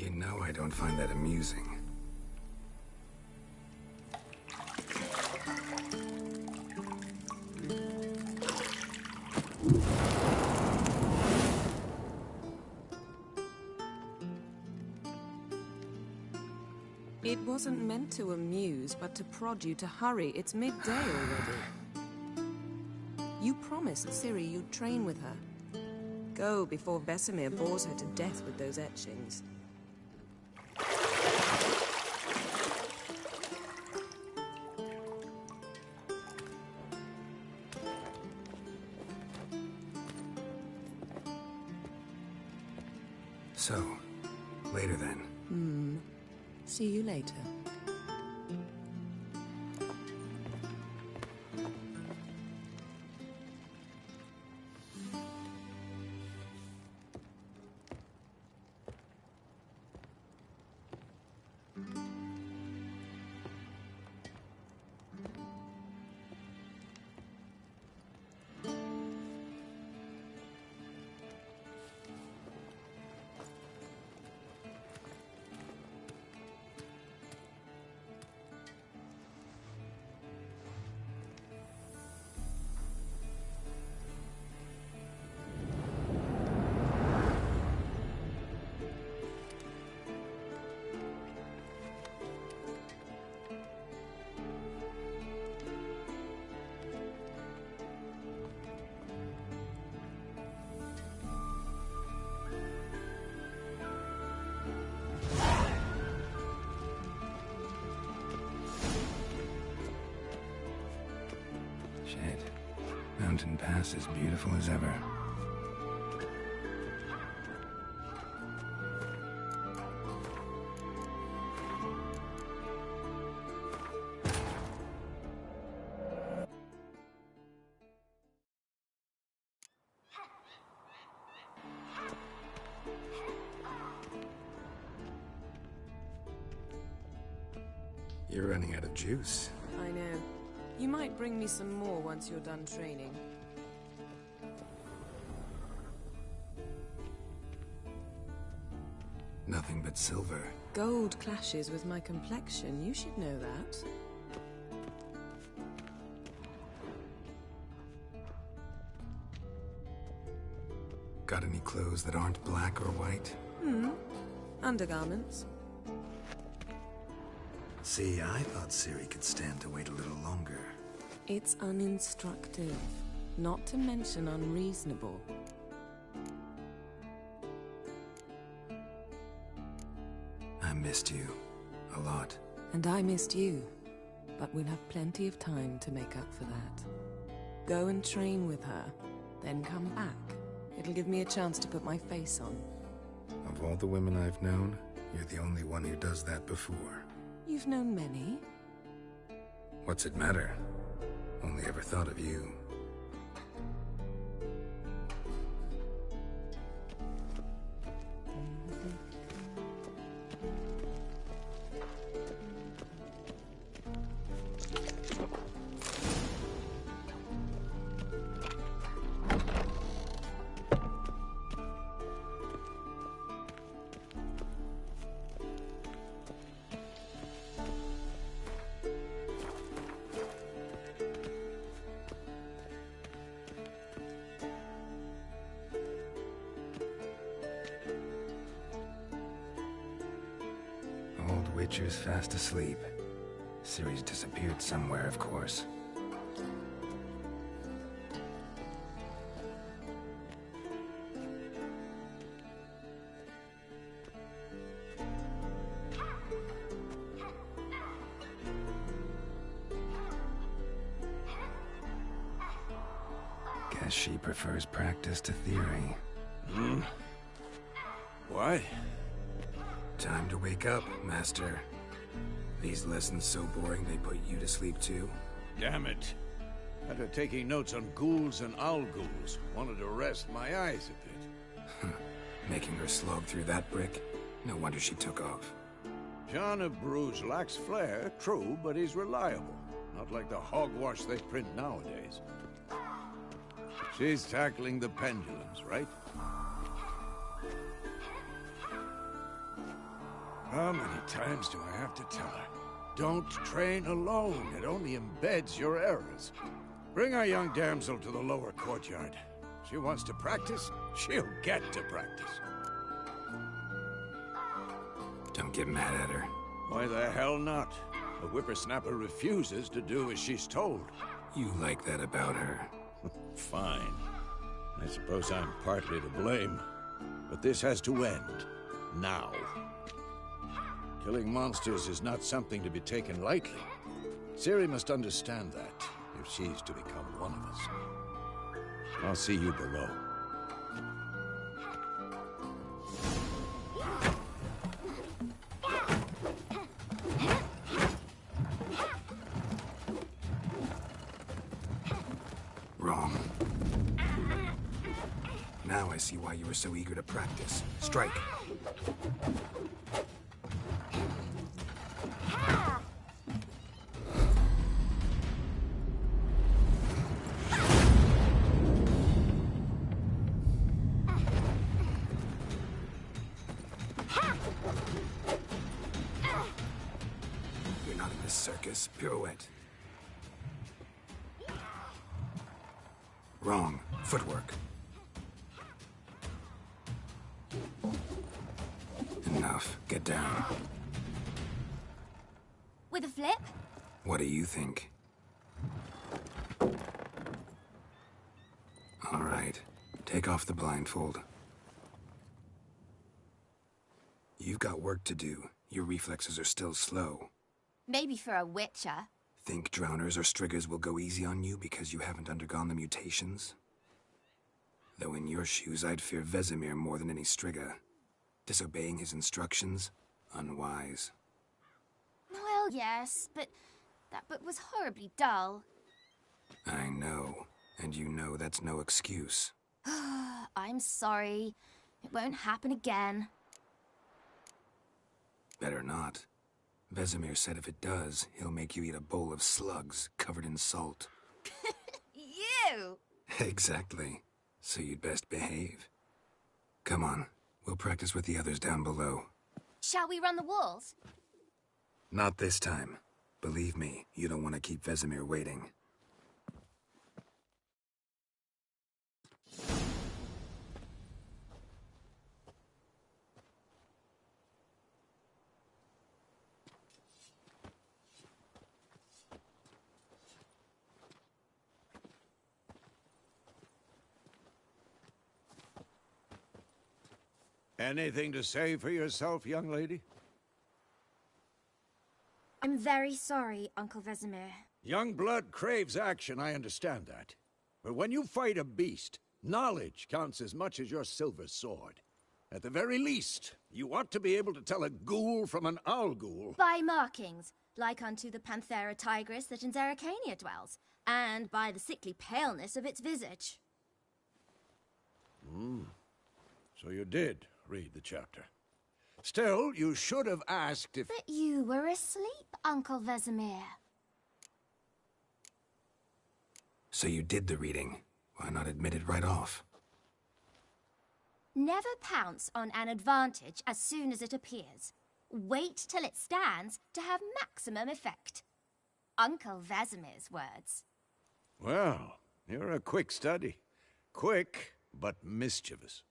You know I don't find that amusing. It wasn't meant to amuse, but to prod you to hurry. It's midday already. You promised Ciri you'd train with her. Go before Vesemir bores her to death with those etchings. So, later then. See you later. Shit. Mountain Pass is beautiful as ever. You're running out of juice. I know. You might bring me some more once you're done training. Nothing but silver. Gold clashes with my complexion. You should know that. Got any clothes that aren't black or white? Undergarments. See, I thought Ciri could stand to wait a little longer. It's uninstructive, not to mention unreasonable. I missed you. A lot. And I missed you. But we'll have plenty of time to make up for that. Go and train with her, then come back. It'll give me a chance to put my face on. Of all the women I've known, you're the only one who does that before. You've known many. What's it matter? Only ever thought of you. Witcher's fast asleep. Ciri's disappeared somewhere, of course. Guess she prefers practice to theory. Why? Time to wake up, Master. These lessons so boring they put you to sleep too? Damn it. After taking notes on ghouls and owl ghouls, wanted to rest my eyes a bit. Making her slog through that brick? No wonder she took off. John of Bruges lacks flair, true, but he's reliable. Not like the hogwash they print nowadays. She's tackling the pendulums, right? How many times do I have to tell her? Don't train alone. It only embeds your errors. Bring our young damsel to the lower courtyard. She wants to practice, she'll get to practice. Don't get mad at her. Why the hell not? The whippersnapper refuses to do as she's told. You like that about her. Fine. I suppose I'm partly to blame. But this has to end. Now. Killing monsters is not something to be taken lightly. Ciri must understand that, if she's to become one of us. I'll see you below. Wrong. Now I see why you were so eager to practice. Strike. You're not in this circus. Pirouette. Wrong. Footwork. Enough. Get down. With a flip? What do you think? All right. Take off the blindfold. You've got work to do. Your reflexes are still slow. Maybe for a witcher. Think drowners or striggers will go easy on you because you haven't undergone the mutations? Though in your shoes, I'd fear Vesemir more than any strigger. Disobeying his instructions? Unwise. Well, yes, but that book was horribly dull. I know. And you know that's no excuse. I'm sorry. It won't happen again. Better not. Vesemir said if it does, he'll make you eat a bowl of slugs covered in salt. You! Exactly. So you'd best behave. Come on. We'll practice with the others down below. Shall we run the walls? Not this time. Believe me, you don't want to keep Vesemir waiting. Anything to say for yourself, young lady? I'm very sorry, Uncle Vesemir. Young blood craves action, I understand that. But when you fight a beast, knowledge counts as much as your silver sword. At the very least, you ought to be able to tell a ghoul from an owl ghoul. By markings, like unto the Panthera tigris that in Zerrikania dwells, and by the sickly paleness of its visage. So you did read the chapter. Still, you should have asked if... But you were asleep, Uncle Vesemir. So you did the reading. Why not admit it right off? Never pounce on an advantage as soon as it appears. Wait till it stands to have maximum effect. Uncle Vesemir's words. Well, you're a quick study. Quick, but mischievous.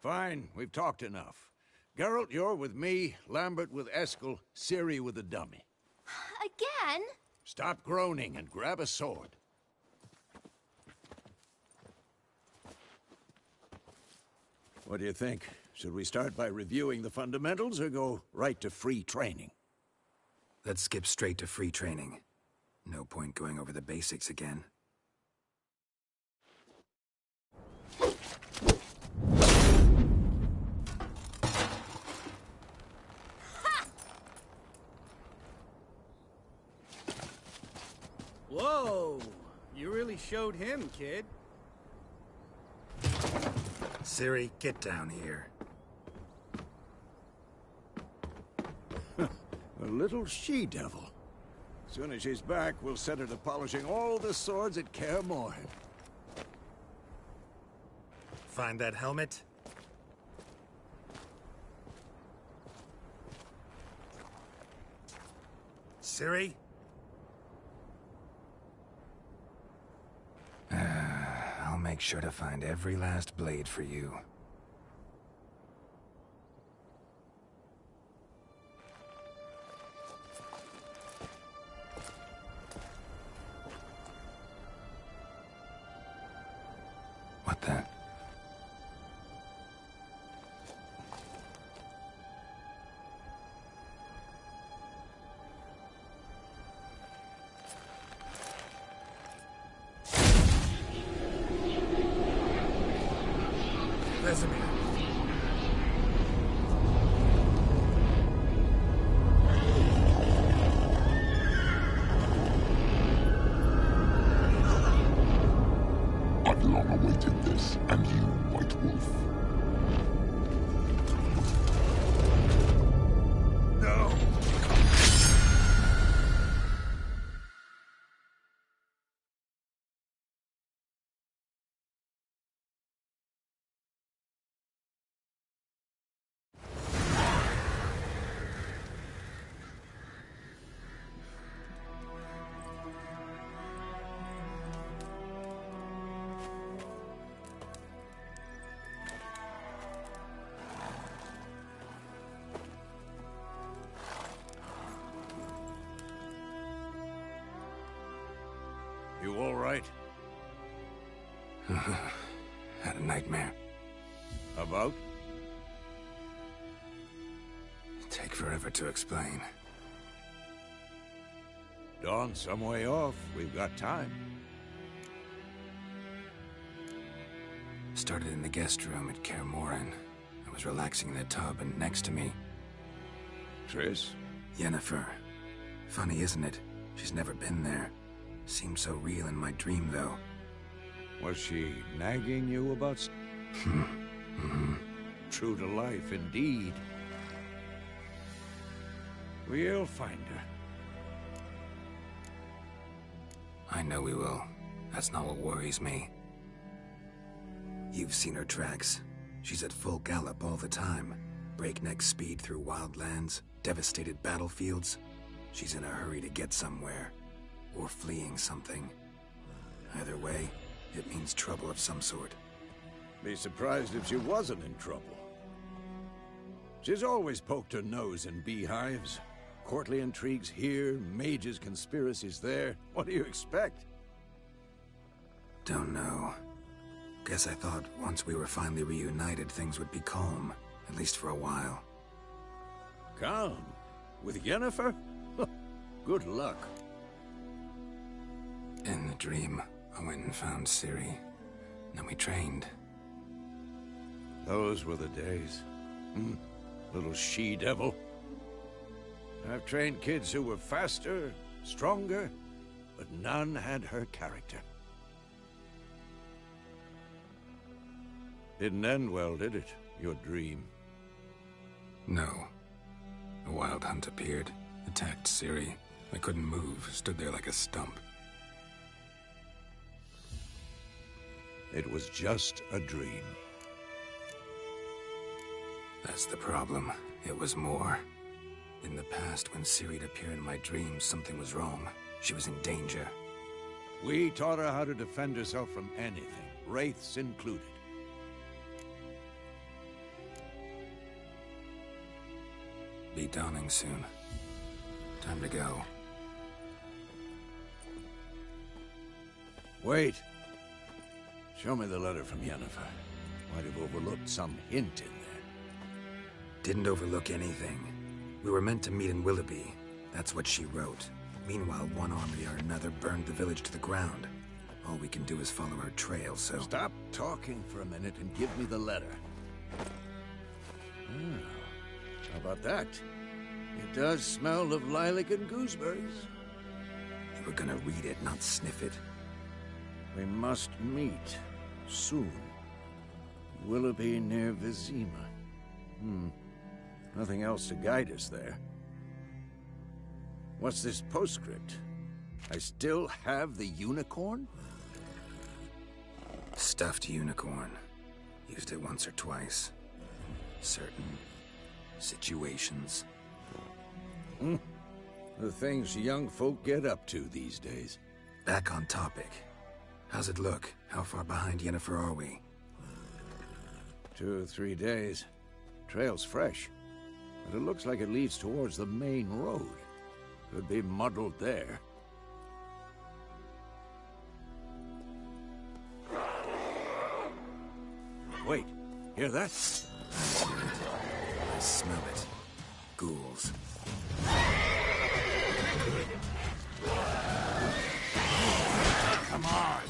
Fine, we've talked enough. Geralt, you're with me, Lambert with Eskel, Ciri with the dummy. Again? Stop groaning and grab a sword. What do you think? Should we start by reviewing the fundamentals or go right to free training? Let's skip straight to free training. No point going over the basics again. Whoa! You really showed him, kid. Ciri, get down here. A little she-devil. Soon as she's back, we'll set her to polishing all the swords at Kaer Morhen. Find that helmet? Ciri? I'll make sure to find every last blade for you. What the? Vesemir. I've long awaited this, and you, White Wolf. No! You all right? Had a nightmare. About? Take forever to explain. Dawn's some way off. We've got time. Started in the guest room at Kaer Morhen. I was relaxing in the tub, and next to me, Triss? Yennefer. Funny, isn't it? She's never been there. Seemed so real in my dream, though. Was she nagging you about... True to life, indeed. We'll find her. I know we will. That's not what worries me. You've seen her tracks. She's at full gallop all the time. Breakneck speed through wild lands, devastated battlefields. She's in a hurry to get somewhere. Or fleeing something. Either way, it means trouble of some sort. Be surprised if she wasn't in trouble. She's always poked her nose in beehives. Courtly intrigues here, mages' conspiracies there. What do you expect? Don't know. Guess I thought once we were finally reunited, things would be calm. At least for a while. Calm? With Yennefer? Good luck. In the dream, I went and found Ciri. Then we trained. Those were the days. Little she-devil. I've trained kids who were faster, stronger, but none had her character. Didn't end well, did it? Your dream? No. A wild hunt appeared, attacked Ciri. I couldn't move, stood there like a stump. It was just a dream. That's the problem. It was more. In the past, when Ciri'd appear in my dreams, something was wrong. She was in danger. We taught her how to defend herself from anything, wraiths included. Be dawning soon. Time to go. Wait. Show me the letter from Yennefer. Might have overlooked some hint in there. Didn't overlook anything. We were meant to meet in Willoughby. That's what she wrote. Meanwhile, one army or another burned the village to the ground. All we can do is follow her trail, so... Stop talking for a minute and give me the letter. How about that? It does smell of lilac and gooseberries. You were gonna read it, not sniff it. We must meet. Soon. Willoughby near Vizima. Nothing else to guide us there. What's this postscript? I still have the unicorn? Stuffed unicorn. Used it once or twice. Certain situations. The things young folk get up to these days. Back on topic. How's it look? How far behind Yennefer are we? 2 or 3 days. Trail's fresh, but it looks like it leads towards the main road. Could be muddled there. Wait, hear that? I smell it. Ghouls. Come on!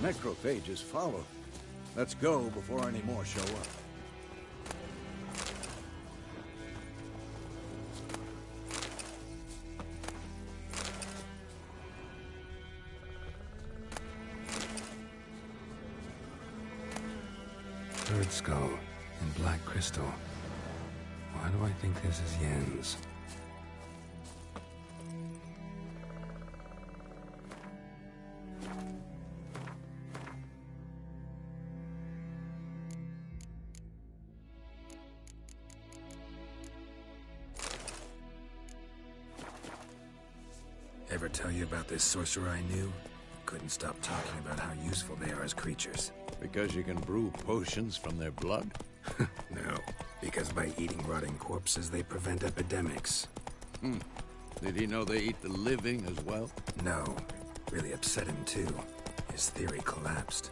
Necrophages follow. Let's go before any more show up. Bird skull and black crystal. Why do I think this is Yen's? Ever tell you about this sorcerer I knew? Couldn't stop talking about how useful they are as creatures. Because you can brew potions from their blood? No, because by eating rotting corpses, they prevent epidemics. Did he know they eat the living as well? No. Really upset him, too. His theory collapsed.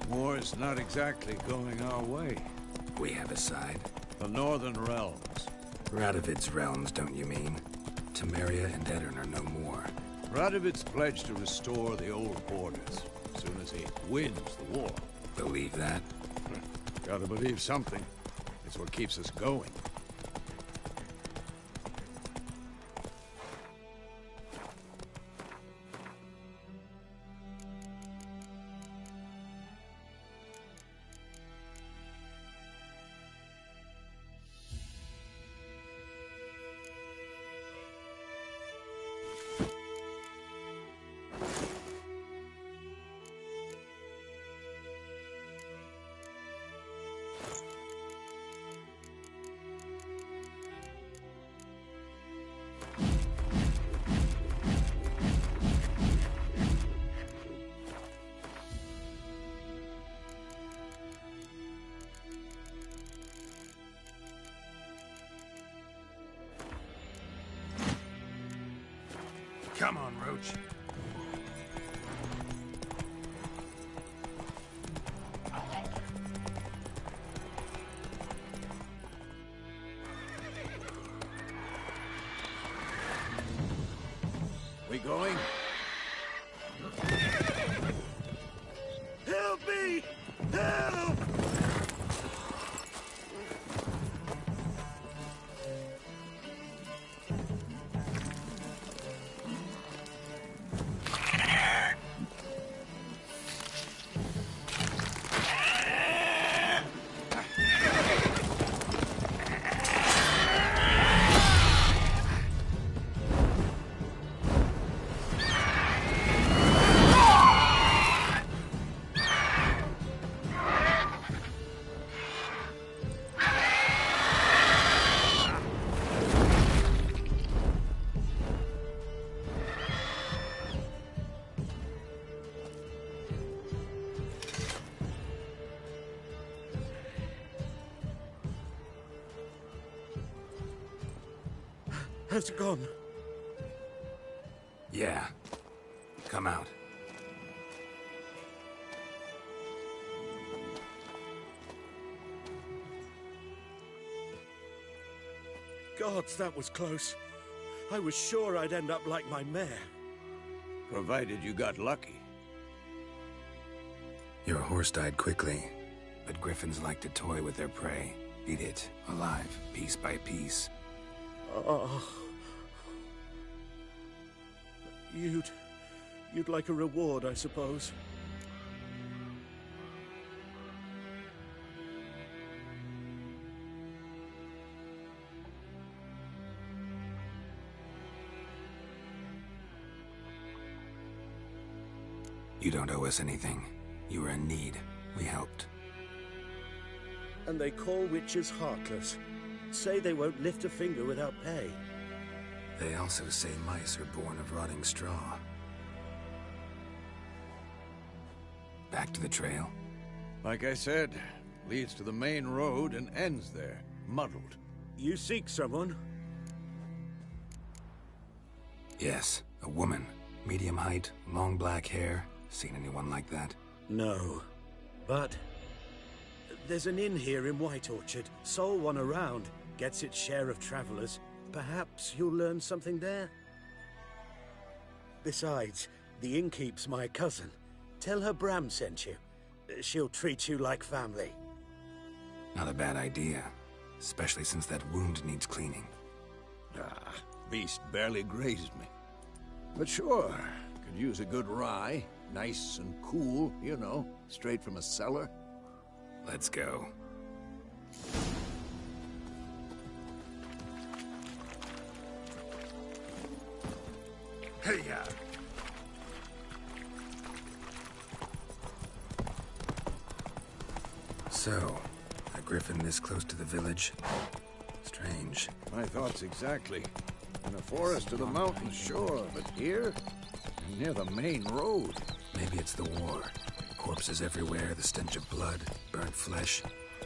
War's not exactly going our way. We have a side. The Northern Realms. Radovid's realms, don't you mean? Temeria and Edirn are no more. Radovid's pledged to restore the old borders as soon as he wins the war. Believe that? Gotta believe something. It's what keeps us going. Come on, Roach. We going? Help me! Help! Has it gone? Yeah. Come out. Gods, that was close. I was sure I'd end up like my mare. Provided you got lucky. Your horse died quickly, but griffins like to toy with their prey. Eat it, alive, piece by piece. Oh. You'd like a reward, I suppose. You don't owe us anything. You were in need. We helped. And they call witches heartless. Say they won't lift a finger without pay. They also say mice are born of rotting straw. Back to the trail? Like I said, leads to the main road and ends there, muddled. You seek someone? Yes, a woman. Medium height, long black hair. Seen anyone like that? No. But there's an inn here in White Orchard. Sole one around. Gets its share of travelers. Perhaps you'll learn something there? Besides, the innkeep's my cousin. Tell her Bram sent you. She'll treat you like family. Not a bad idea. Especially since that wound needs cleaning. Ah, beast barely grazed me. But sure, could use a good rye. Nice and cool, you know, straight from a cellar. Let's go. Hey-ya! So, a griffin this close to the village? Strange. My thoughts exactly. In a forest to the mountains, sure, but here? Near the main road. Maybe it's the war. Corpses everywhere, the stench of blood, burnt flesh.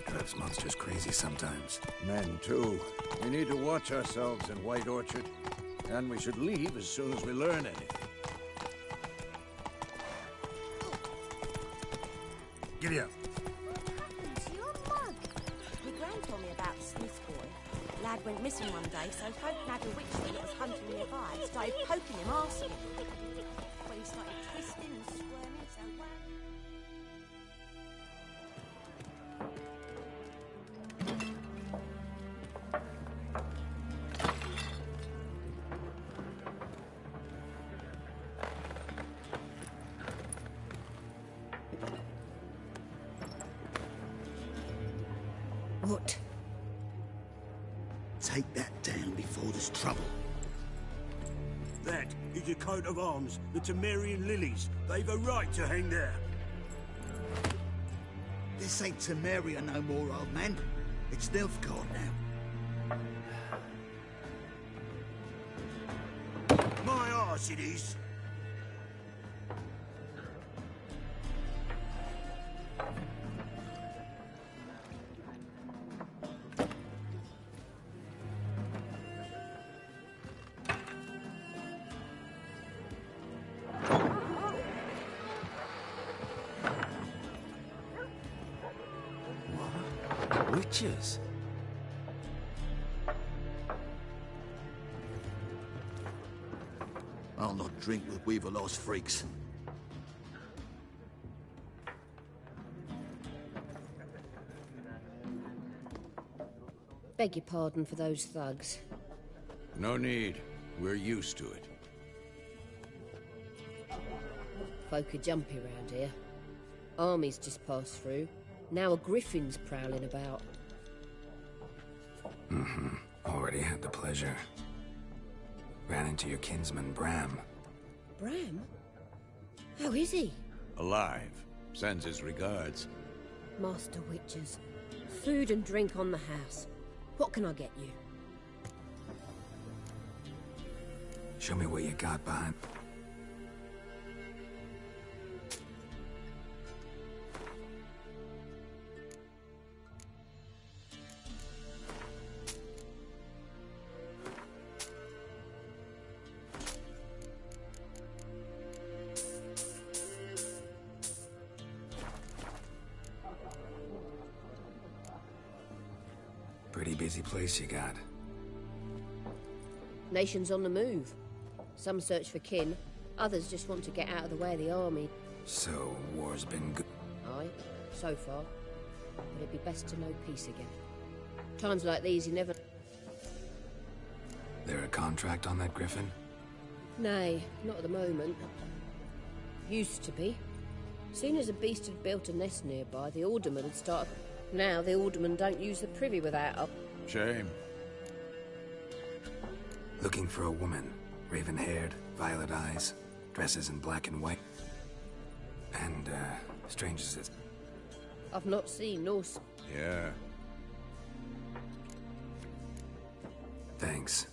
Drives monsters crazy sometimes. Men, too. We need to watch ourselves in White Orchard. And we should leave as soon as we learn anything. Giddy up. To your mug. My gran told me about Smith's boy. Lad went missing one day, so Folk had a witch that was hunting nearby. Started poking him, asking. When he started twisting and squirming, so well. What? Take that down before there's trouble. That is a coat of arms, the Temerian lilies. They've a right to hang there. This ain't Temeria no more, old man. It's Nilfgaard now. My arse it is. Witches? I'll not drink with Weaver-lost freaks. Beg your pardon for those thugs. No need. We're used to it. Folk are jumpy round here. Armies just passed through. Now a griffin's prowling about. Mm-hmm. Already had the pleasure. Ran into your kinsman, Bram. Bram? How is he? Alive. Sends his regards. Master Witches. Food and drink on the house. What can I get you? Show me what you got behind. Pretty busy place you got. Nations on the move. Some search for kin, others just want to get out of the way of the army. So, war's been good? Aye, so far. But it'd be best to know peace again. Times like these, you never... There a contract on that griffin? Nay, not at the moment. Used to be. Soon as a beast had built a nest nearby, the alderman had started... Now the alderman don't use the privy without a... Shame. Looking for a woman. Raven-haired, violet eyes, dresses in black and white. And, strange as it's... I've not seen nor... Yeah. Thanks.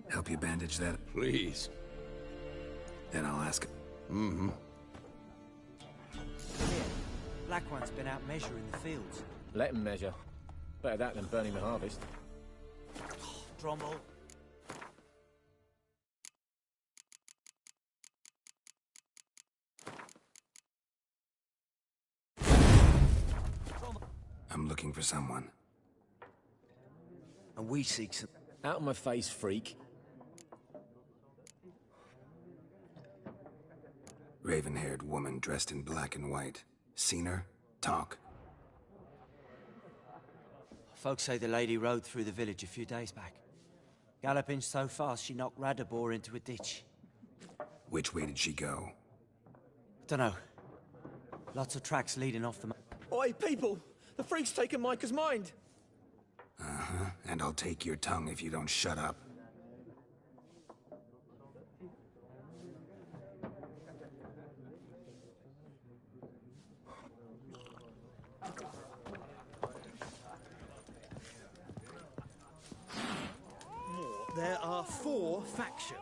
Help you bandage that? Please. Then I'll ask... Mm-hmm. Black One's been out measuring the fields. Let him measure. Better that than burning the harvest. Drommel. I'm looking for someone. And we seek some... Out of my face, freak. Raven-haired woman dressed in black and white. Seen her? Talk. Folks say the lady rode through the village a few days back. Galloping so fast she knocked Radabor into a ditch. Which way did she go? Dunno. Lots of tracks leading off the... Oi, people! The freak's taken Micah's mind! Uh-huh. And I'll take your tongue if you don't shut up. There are 4 factions.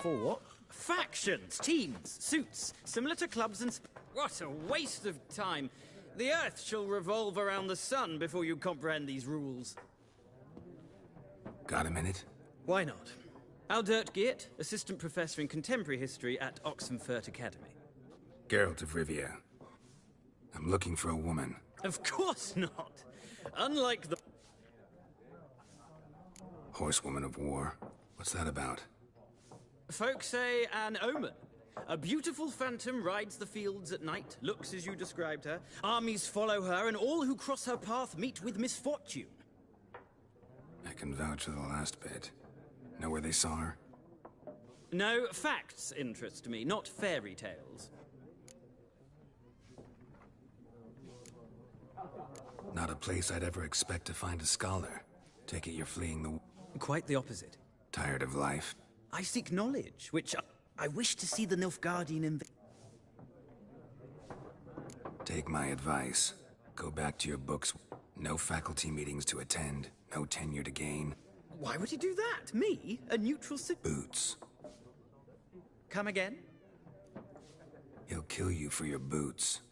4 what? Factions, teams, suits, similar to clubs and... What a waste of time. The Earth shall revolve around the sun before you comprehend these rules. Got a minute? Why not? Aldert Geert, Assistant Professor in Contemporary History at Oxenfurt Academy. Geralt of Rivia. I'm looking for a woman. Of course not. Unlike the... Horsewoman of War. What's that about? Folk say an omen. A beautiful phantom rides the fields at night, looks as you described her. Armies follow her, and all who cross her path meet with misfortune. I can vouch for the last bit. Know where they saw her? No, facts interest me, not fairy tales. Not a place I'd ever expect to find a scholar. Take it you're fleeing the... Quite the opposite. Tired of life? I seek knowledge, which I wish to see the Nilfgaardian Take my advice. Go back to your books. No faculty meetings to attend. No tenure to gain. Why would he do that? Me? A neutral Boots. Come again? He'll kill you for your boots.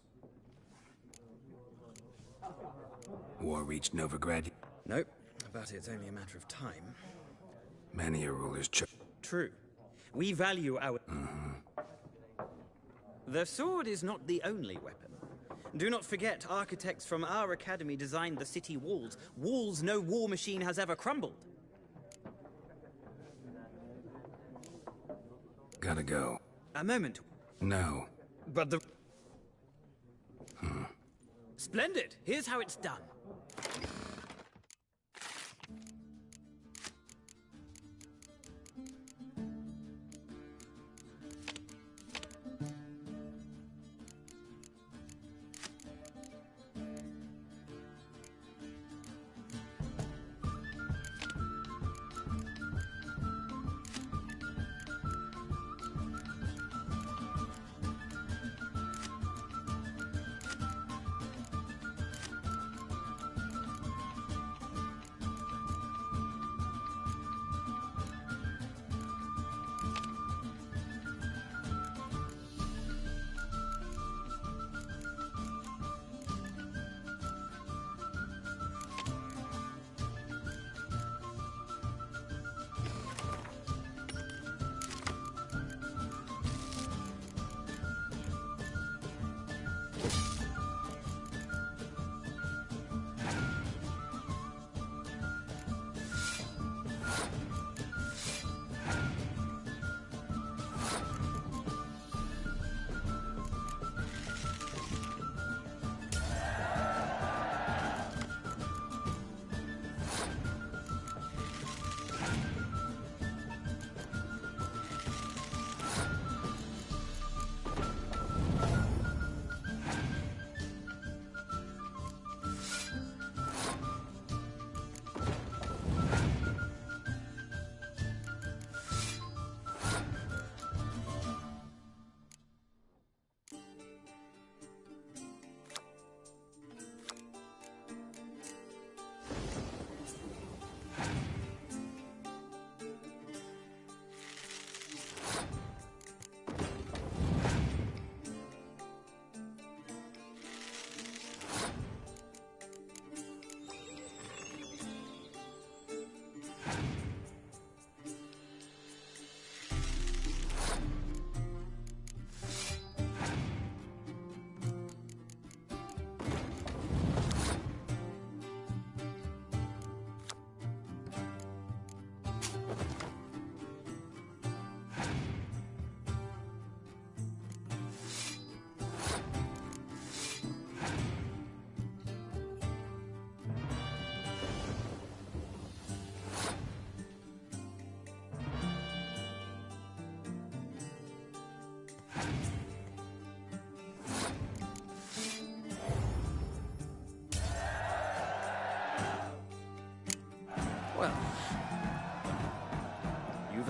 War reached Novigrad. Nope, but it's only a matter of time. Many a ruler's True. We value our... The sword is not the only weapon. Do not forget, architects from our academy designed the city walls. Walls no war machine has ever crumbled. Gotta go. A moment. No. But the... Splendid. Here's how it's done.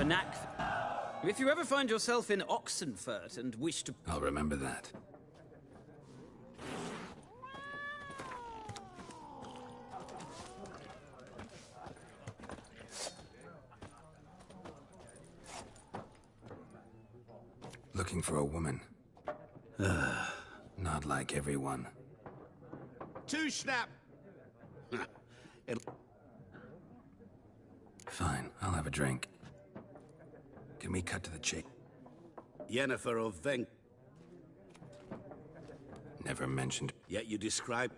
knack. If you ever find yourself in Oxenfurt and wish to... I'll remember that. Looking for a woman. Not like everyone. Two snap! Fine, I'll have a drink. Can we cut to the chase? Yennefer of Veng. Never mentioned. Yet you describe...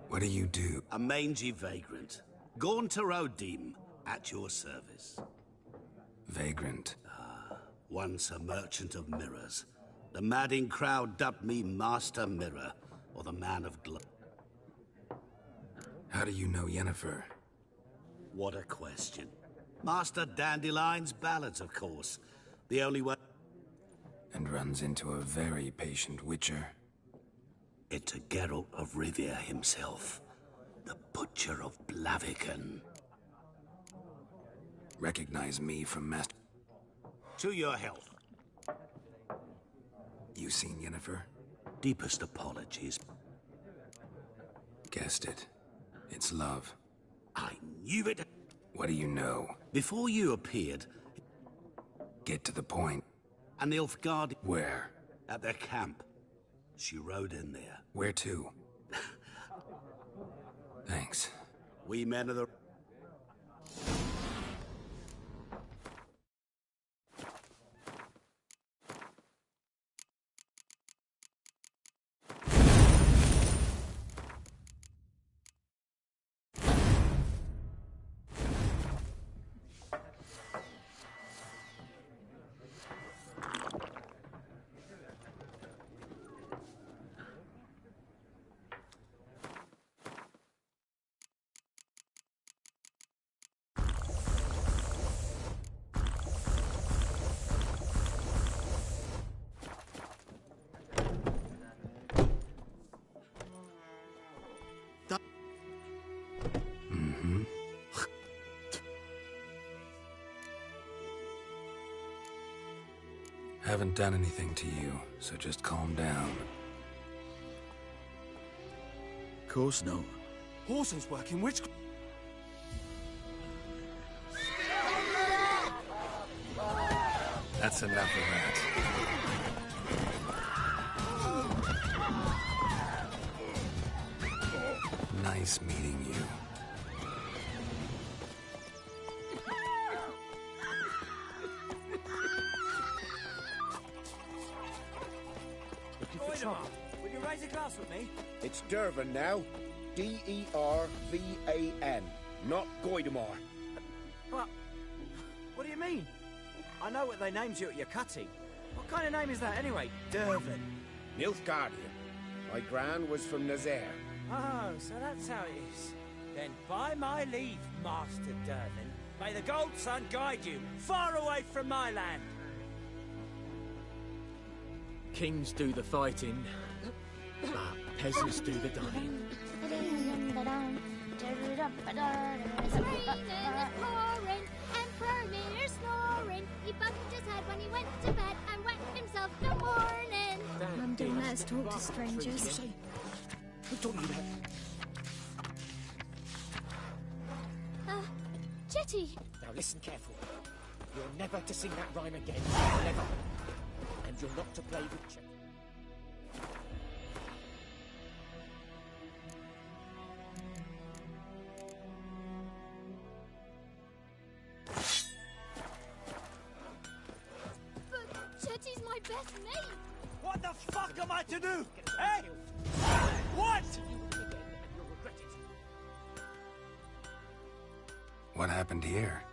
What do you do? A mangy vagrant. Gone to Rodim, at your service. Vagrant. Once a merchant of mirrors. The madding crowd dubbed me Master Mirror, or the Man of Glow. How do you know Yennefer? What a question. Master Dandelion's ballads, of course. The only way... And runs into a very patient witcher. Into Geralt of Rivia himself. The Butcher of Blaviken. Recognize me from Master... To your health. You seen Yennefer? Deepest apologies. Guessed it. It's love. I knew it. What do you know? Before you appeared... Get to the point. An Nilfgaard... Where? At their camp. She rode in there. Where to? Thanks. We men of the... Haven't done anything to you, so just calm down. Course no. Horses working witch... That's enough of that. Nice meeting you. Will you raise a glass with me? It's Dervan now. D-E-R-V-A-N, not Goidemar. What do you mean? I know what they named you at your cutting. What kind of name is that anyway? Dervan. Nilfgaardian. My gran was from Nazaire. Oh, so that's how it is. Then by my leave, Master Dervan, may the Gold Sun guide you far away from my land. Kings do the fighting, but peasants do the dying. He bumped his head when he went to bed and wet himself in the morning. Mum, don't let us talk to strangers. Who told you that? Jetty. Now listen careful. You're never to sing that rhyme again. Never. And you're not to play with children. Jetty's my best mate. What the fuck am I to do? Hey! What? What happened here?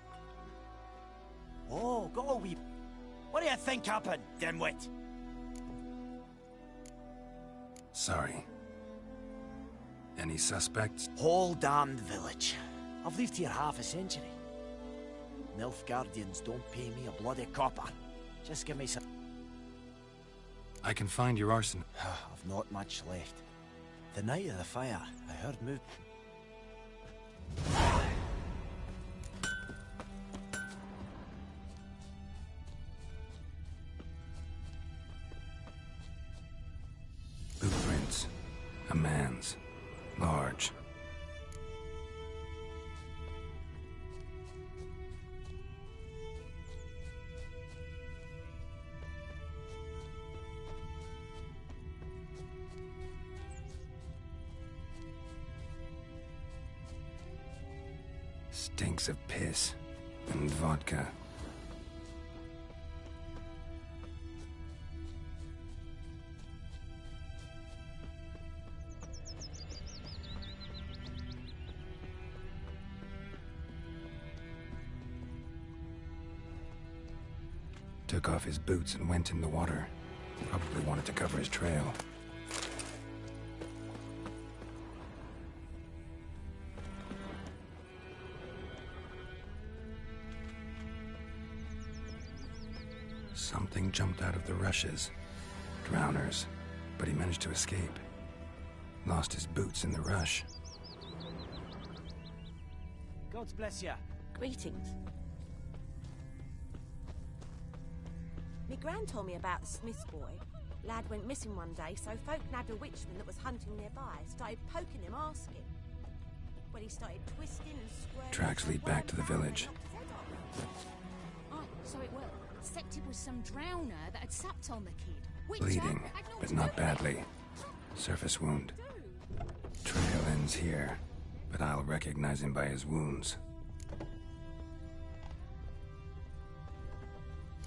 Oh, go a wee... What do you think happened, dimwit? Sorry. Any suspects? Whole damned village. I've lived here half a century. Nilfgaardians don't pay me a bloody copper. Just give me some... I can find your arsenal. I've not much left. The night of the fire, I heard movement. Large. Stinks of piss and vodka. Took off his boots and went in the water. Probably wanted to cover his trail. Something jumped out of the rushes. Drowners. But he managed to escape. Lost his boots in the rush. God bless you. Greetings. Me gran told me about the Smith's boy. Lad went missing one day, so folk nabbed a witchman that was hunting nearby. Started poking him, asking. When he started twisting and squirming... Tracks lead back to the village. Aye, so it will. Except it was some drowner that had sapped on the kid. Witcher Bleeding, had naught but to not do with it. badly. Surface wound. Trail ends here, but I'll recognize him by his wounds.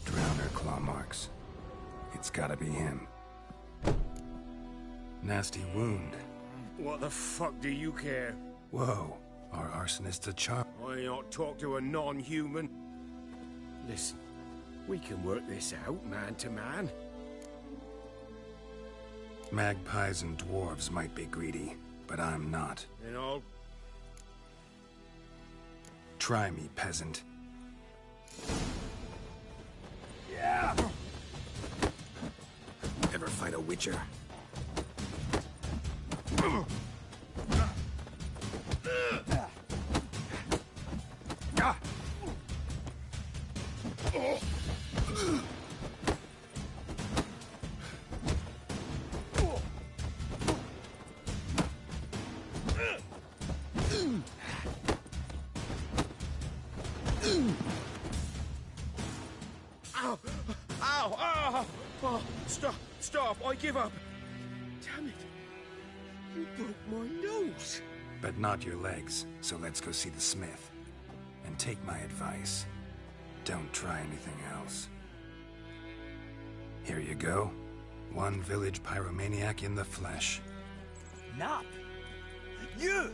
Drowner claw marks. It's gotta be him. Nasty wound. What the fuck do you care? Whoa, our arsonist's a char- I not talk to a non-human. Listen, we can work this out, man to man. Magpies and dwarves might be greedy, but I'm not. Then I'll... Try me, peasant. Yeah! Ever fight a witcher? Ow! Ow! Ow! Oh, stop! I give up! Damn it! You broke my nose! But not your legs, so let's go see the smith. And take my advice. Don't try anything else. Here you go. One village pyromaniac in the flesh. Nap? You!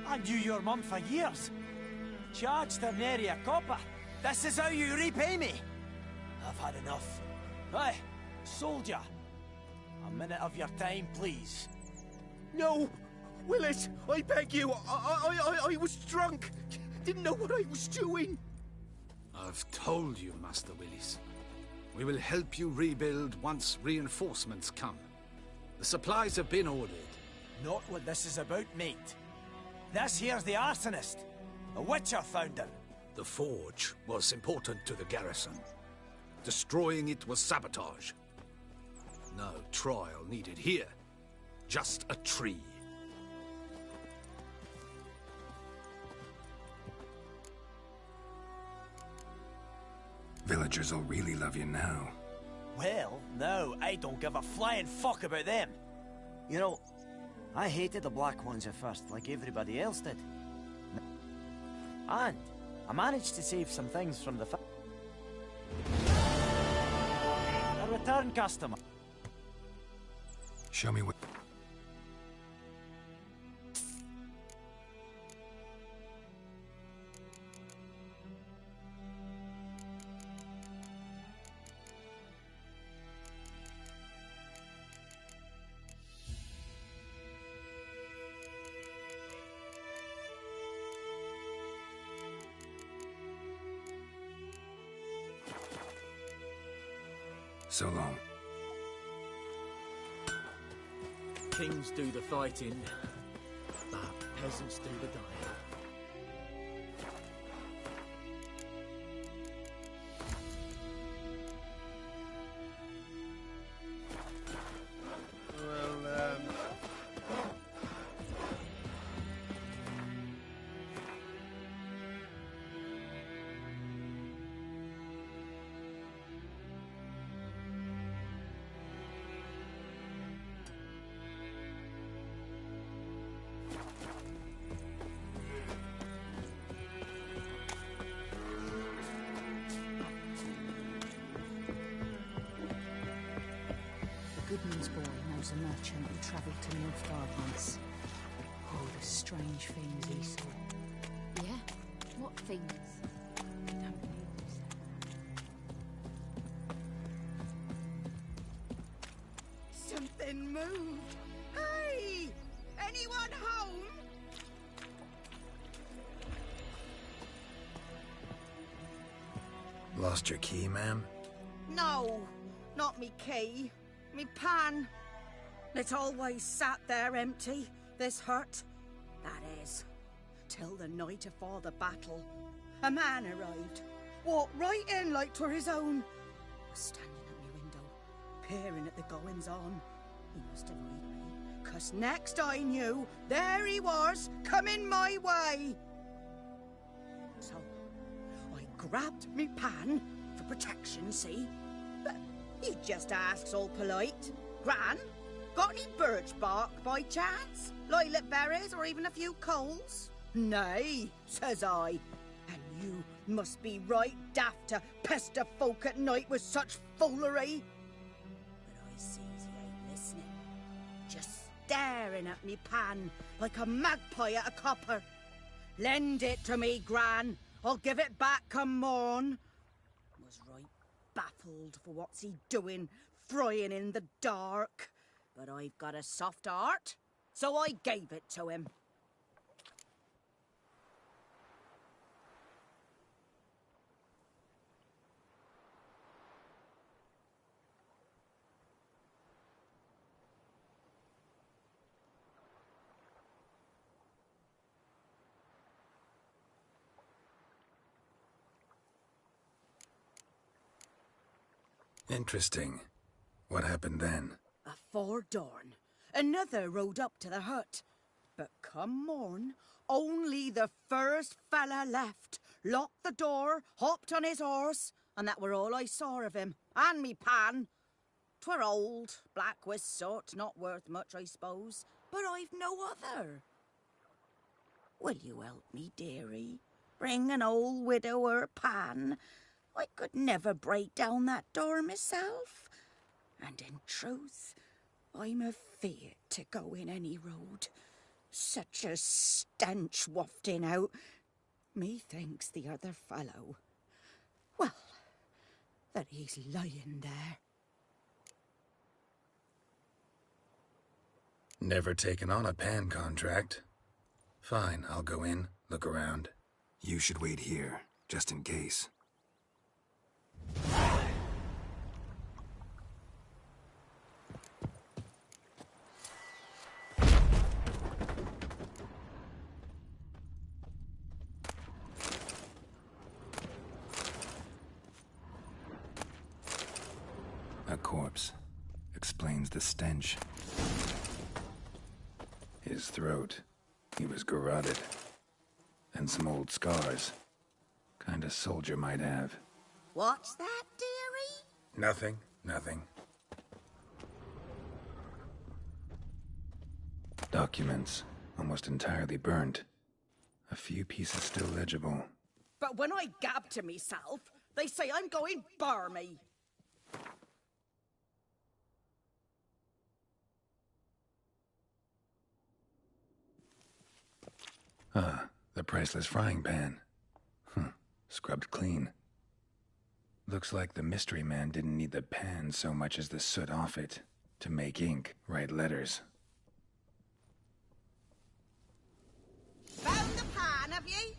I knew your mum for years. Charged her nary a copper. This is how you repay me. I've had enough. Aye, soldier. A minute of your time, please. No! Willis, I beg you! I was drunk! Didn't know what I was doing! I've told you, Master Willis. We will help you rebuild once reinforcements come. The supplies have been ordered. Not what this is about, mate. This here's the arsonist. A witcher found her. The forge was important to the garrison. Destroying it was sabotage. No trial needed here. Just a tree. Villagers will really love you now. Well, no, I don't give a flying fuck about them. You know, I hated the Black Ones at first, like everybody else did. And I managed to save some things from the a return customer. Show me what... So long. Kings do the fighting, but peasants do the dying. was a merchant who travelled to Nilfgaard once. All the strange things he saw. Yeah? What things? Something moved. Hey! Anyone home? Lost your key, ma'am? No, not me key. Me pan. It's always sat there empty, this hut. That is, till the night afore the battle. A man arrived, walked right in like 'twere his own. Was standing at me window, peering at the goings-on. He must have eyed me, 'cause next I knew, there he was, coming my way. So, I grabbed me pan, for protection, see? But he just asks all polite, Gran, got any birch bark by chance? Lilac berries or even a few coals? Nay, says I. And you must be right daft to pester folk at night with such foolery. But I sees he ain't listening. Just staring at me pan like a magpie at a copper. Lend it to me, Gran. I'll give it back come morn. Was right baffled for what's he doing, frying in the dark. But I've got a soft heart, so I gave it to him. Interesting. What happened then? Afore dawn, another rode up to the hut. But come morn, only the first fella left, locked the door, hopped on his horse, and that were all I saw of him, and me pan. 'Twere old, black with soot, not worth much, I suppose, but I've no other. Will you help me, dearie? Bring an old widower pan? I could never break down that door myself. And in truth, I'm afeard to go in any road. Such a stench wafting out. Methinks the other fellow, well, that he's lying there. Never taken on a pan contract. Fine, I'll go in, look around. You should wait here, just in case. A corpse. Explains the stench. His throat. He was garroted. And some old scars. Kind of soldier might have. What's that, dearie? Nothing, nothing. Documents. Almost entirely burnt. A few pieces still legible. But when I gab to myself, they say I'm going barmy. Ah, the priceless frying pan. Scrubbed clean. Looks like the mystery man didn't need the pan so much as the soot off it to make ink, write letters. Found the pan, have ye?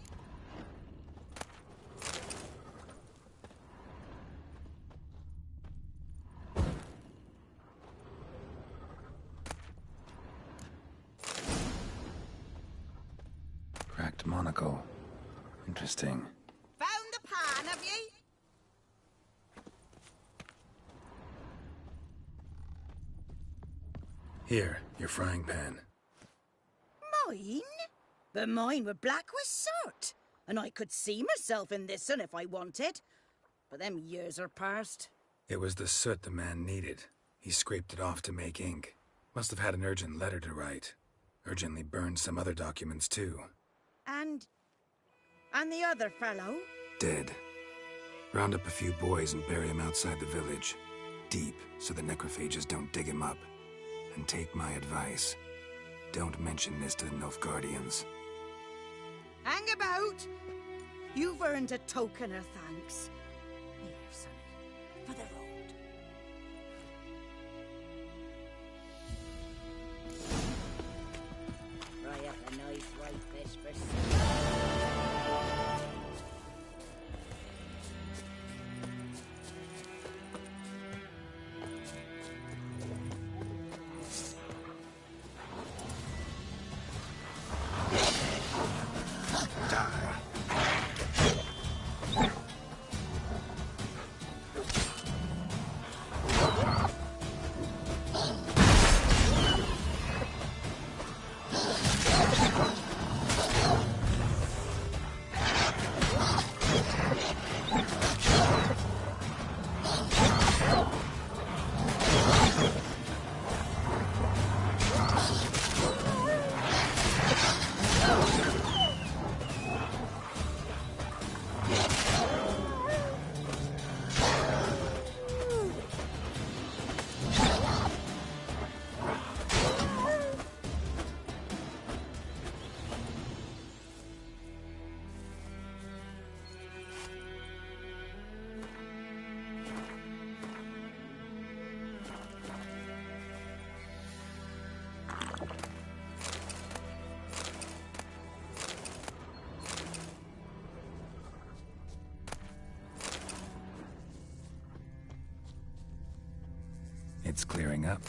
Cracked monocle. Interesting. Found the pan, have ye? Here, your frying pan. Mine? But mine were black with soot, and I could see myself in this one if I wanted. But them years are past. It was the soot the man needed. He scraped it off to make ink. Must have had an urgent letter to write. Urgently burned some other documents too. And the other fellow? Dead. Round up a few boys and bury him outside the village. Deep, so the necrophages don't dig him up. And take my advice. Don't mention this to the Nilfgaardians. Hang about! You've earned a token of thanks. Here, sonny, for the road. Fry up a nice white fish for It's clearing up.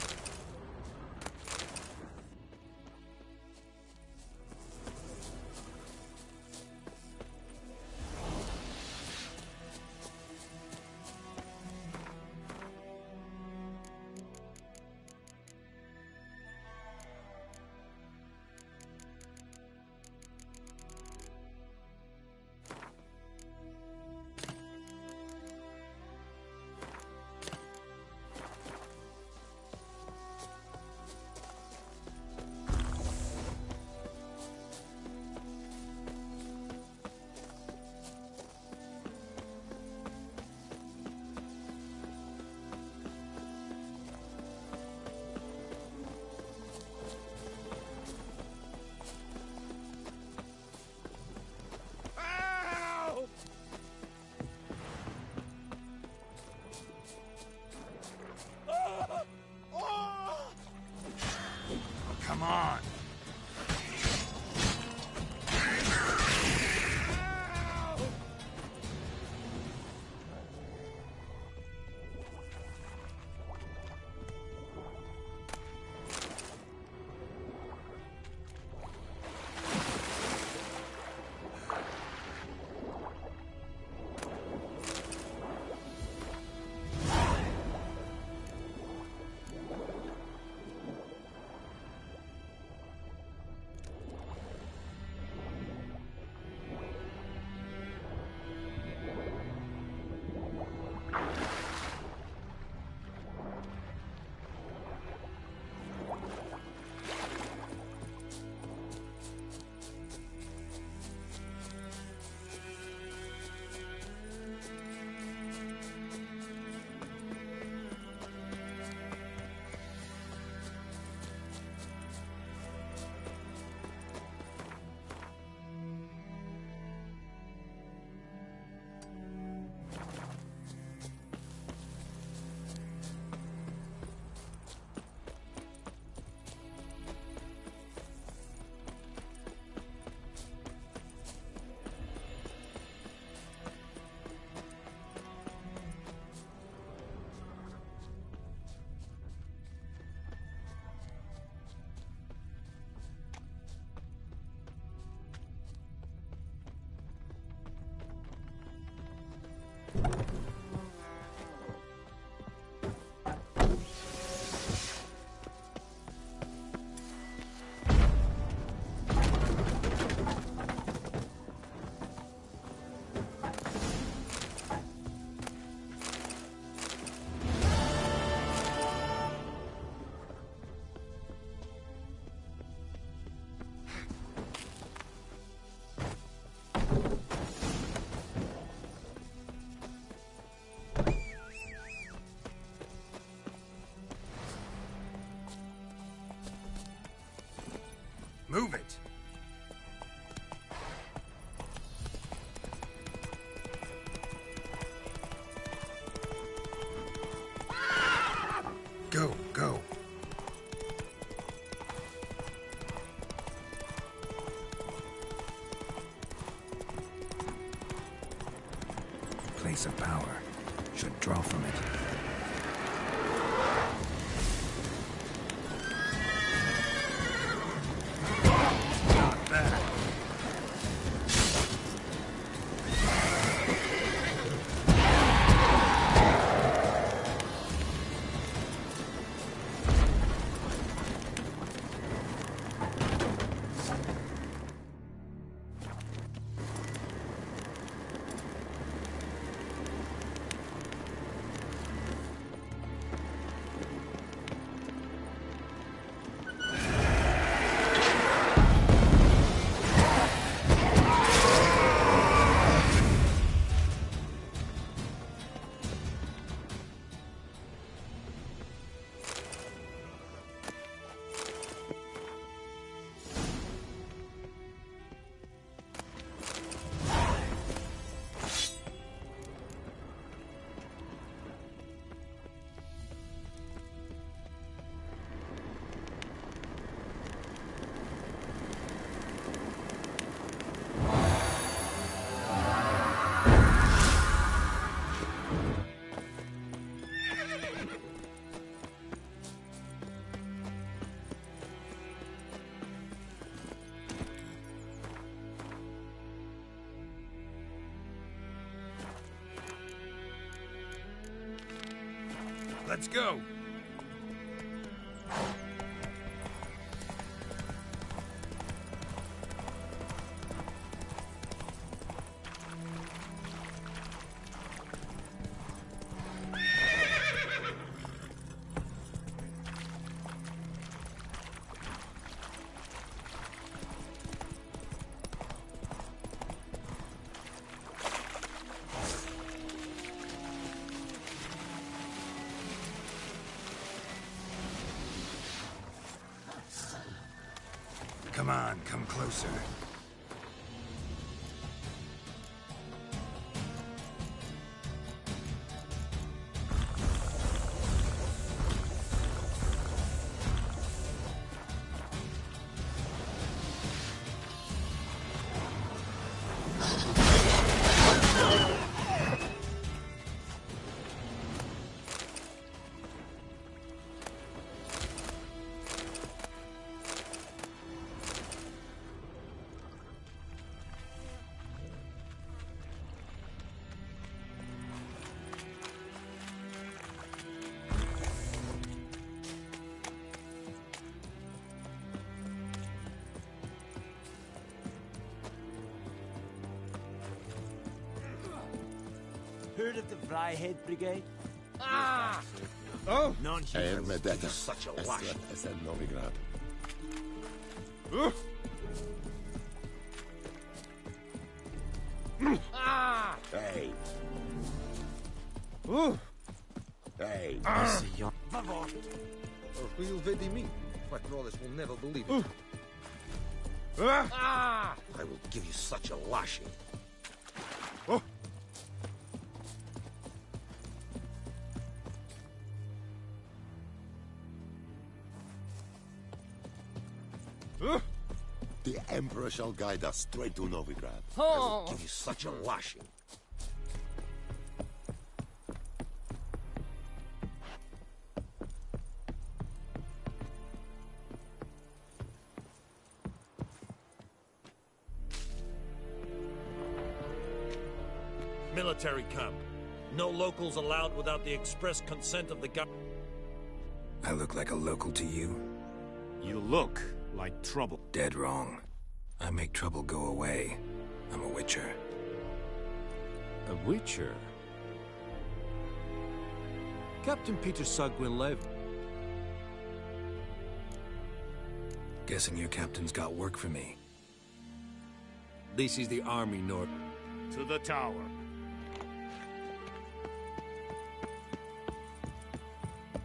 Move it! Go, go. Place of power. Should draw from it. Not bad. Let's go! Come on, come closer. Heard of the Flyhead Brigade? Ah! Oh! Non-humans That is such a wash. Novigrad. Ah! Hey. Hey. Vavor. Will vedi me? Quackrolis will never believe it. Ah! I will give you such a lashing. The Emperor shall guide us straight to Novigrad. I will give you such a lashing. Military camp. No locals allowed without the express consent of the government. I look like a local to you? You look like trouble. Dead wrong. I make trouble go away. I'm a witcher. A witcher? Captain Peter Sagwin-Lev. Guessing your captain's got work for me. This is the army, Nord. To the tower.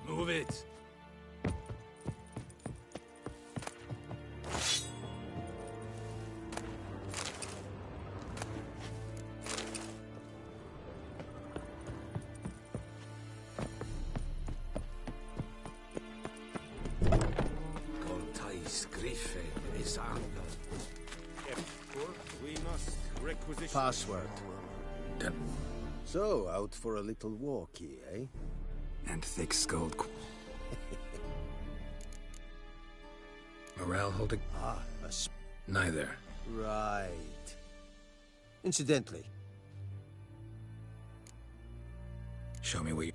Move it. We must requisition... Password. Done. So, out for a little walkie, eh? And thick-skulled... Morale holding... Ah, Neither. Right. Incidentally... Show me what you...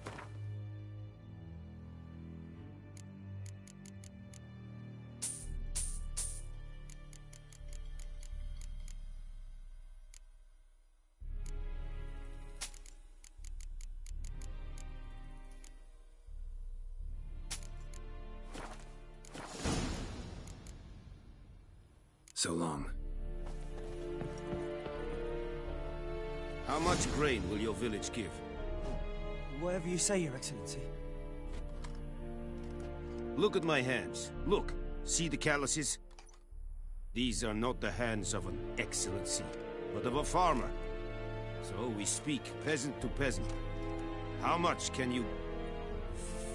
So long. How much grain will your village give? Whatever you say, Your Excellency. Look at my hands. Look. See the calluses? These are not the hands of an excellency, but of a farmer. So we speak peasant to peasant. How much can you...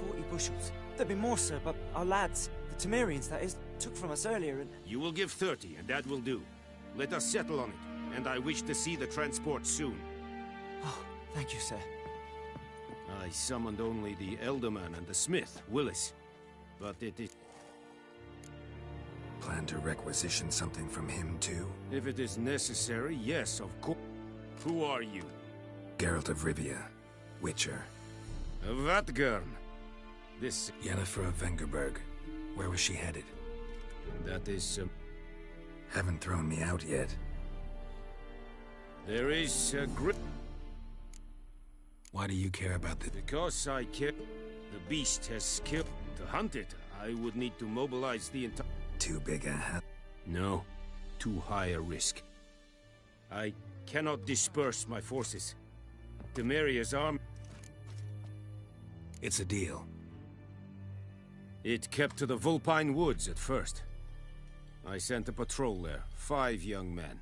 40 bushels. There'd be more, sir, but our lads, the Temerians, that is, took from us earlier and... You will give 30, and that will do. Let us settle on it, and I wish to see the transport soon. Oh, thank you, sir. I summoned only the Elderman and the smith, Willis. But it is... Plan to requisition something from him, too? If it is necessary, yes, of course. Who are you? Geralt of Rivia. Witcher. Vatgern. This... Yennefer of Vengerberg. Where was she headed? That is... Haven't thrown me out yet. There is a grip... Why do you care about this? Because I care. The beast has skill. To hunt it, I would need to mobilize the entire... Too big a hat? No. Too high a risk. I cannot disperse my forces. Temeria's army... It's a deal. It kept to the Vulpine Woods at first. I sent a patrol there, 5 young men.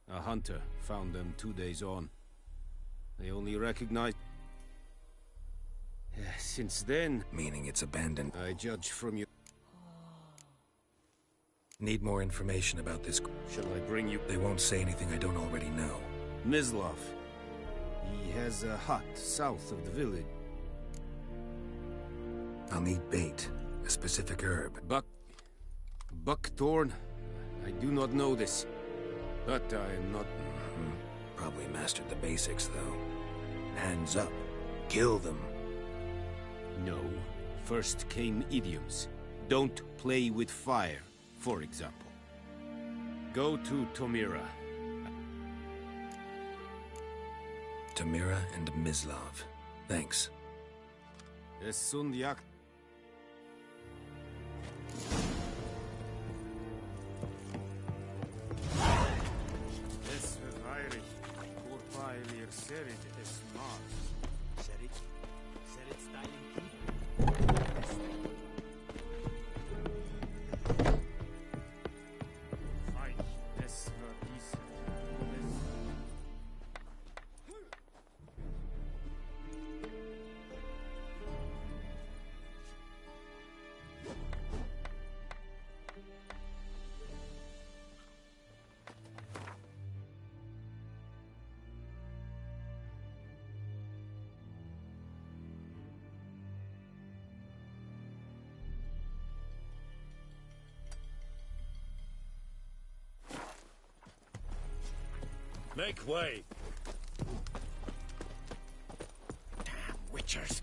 A hunter found them 2 days on. They only recognized... Since then... Meaning it's abandoned. I judge from you... Need more information about this... Shall I bring you... They won't say anything I don't already know. Mislov. He has a hut south of the village. I'll need bait. A specific herb. Buckthorn? I do not know this. But I am not... Probably mastered the basics, though. Hands up. Kill them. No. First came idioms. Don't play with fire, for example. Go to Tomira. Tomira and Mislov. Thanks. Esundyak. Make way! Damn witchers!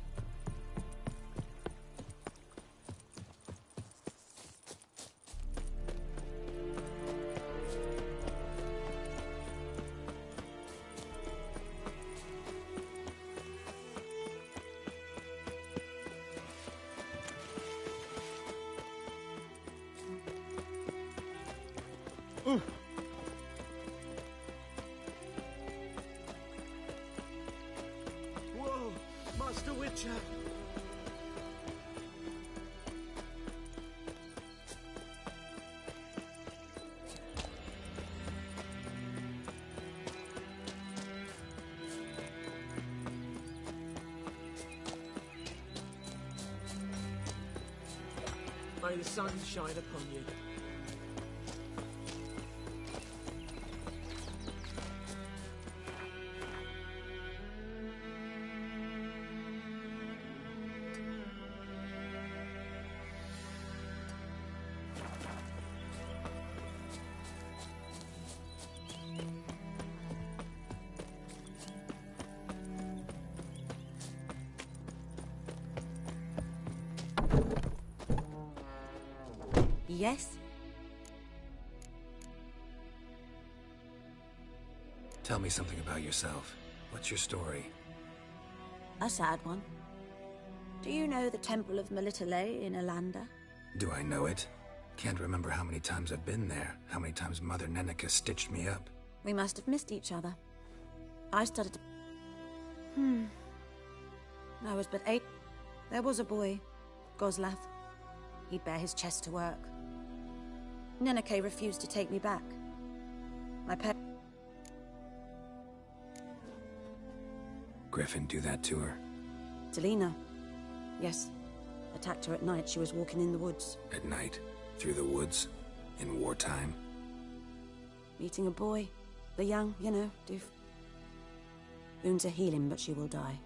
Whoa, Master Witcher! May the sun shine upon you. Yes? Tell me something about yourself. What's your story? A sad one. Do you know the Temple of Melitele in Alanda? Do I know it? Can't remember how many times I've been there, how many times Mother Nenica stitched me up. We must have missed each other. I started... I was but 8. There was a boy, Goslav. He'd bear his chest to work. Nenike refused to take me back. My pet... Griffin do that to her? Delina. Yes. Attacked her at night. She was walking in the woods. At night? Through the woods? In wartime? Meeting a boy. The young, you know, doof. Wounds are healing, but she will die.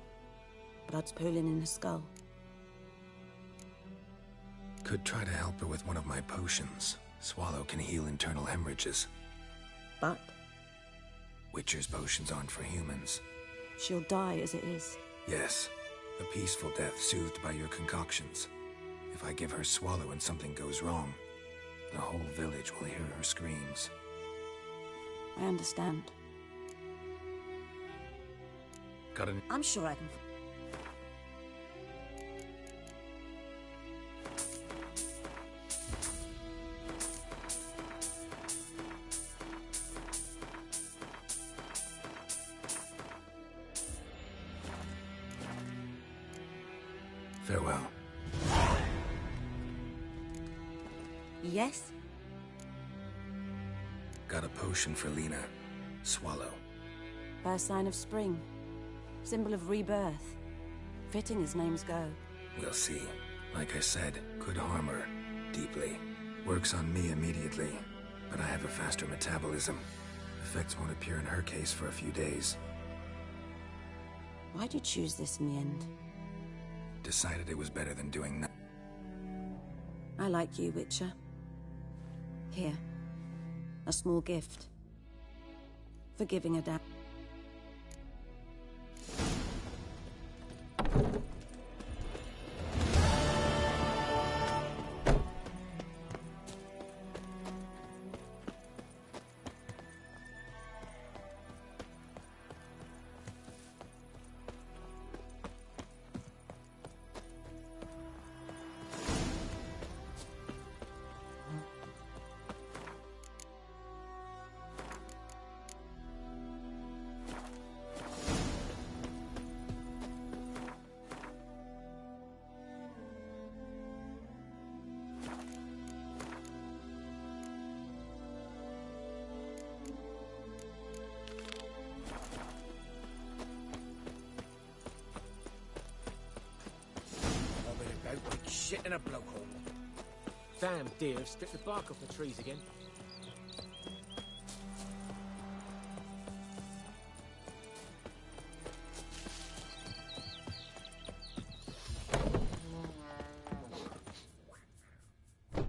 Blood's pooling in her skull. Could try to help her with one of my potions. Swallow can heal internal hemorrhages. But? Witcher's potions aren't for humans. She'll die as it is. Yes. A peaceful death soothed by your concoctions. If I give her Swallow and something goes wrong, the whole village will hear her screams. I understand. Got an... I'm sure I can... Farewell. Yes? Got a potion for Lena. Swallow. First sign of spring. Symbol of rebirth. Fitting as names go. We'll see. Like I said, could harm her. Deeply. Works on me immediately. But I have a faster metabolism. Effects won't appear in her case for a few days. Why'd you choose this in the end? Decided it was better than doing nothing. I like you, Witcher. Here. A small gift. For giving a damn. Shit in a blowhole. Damn deer, stripped the bark off the trees again.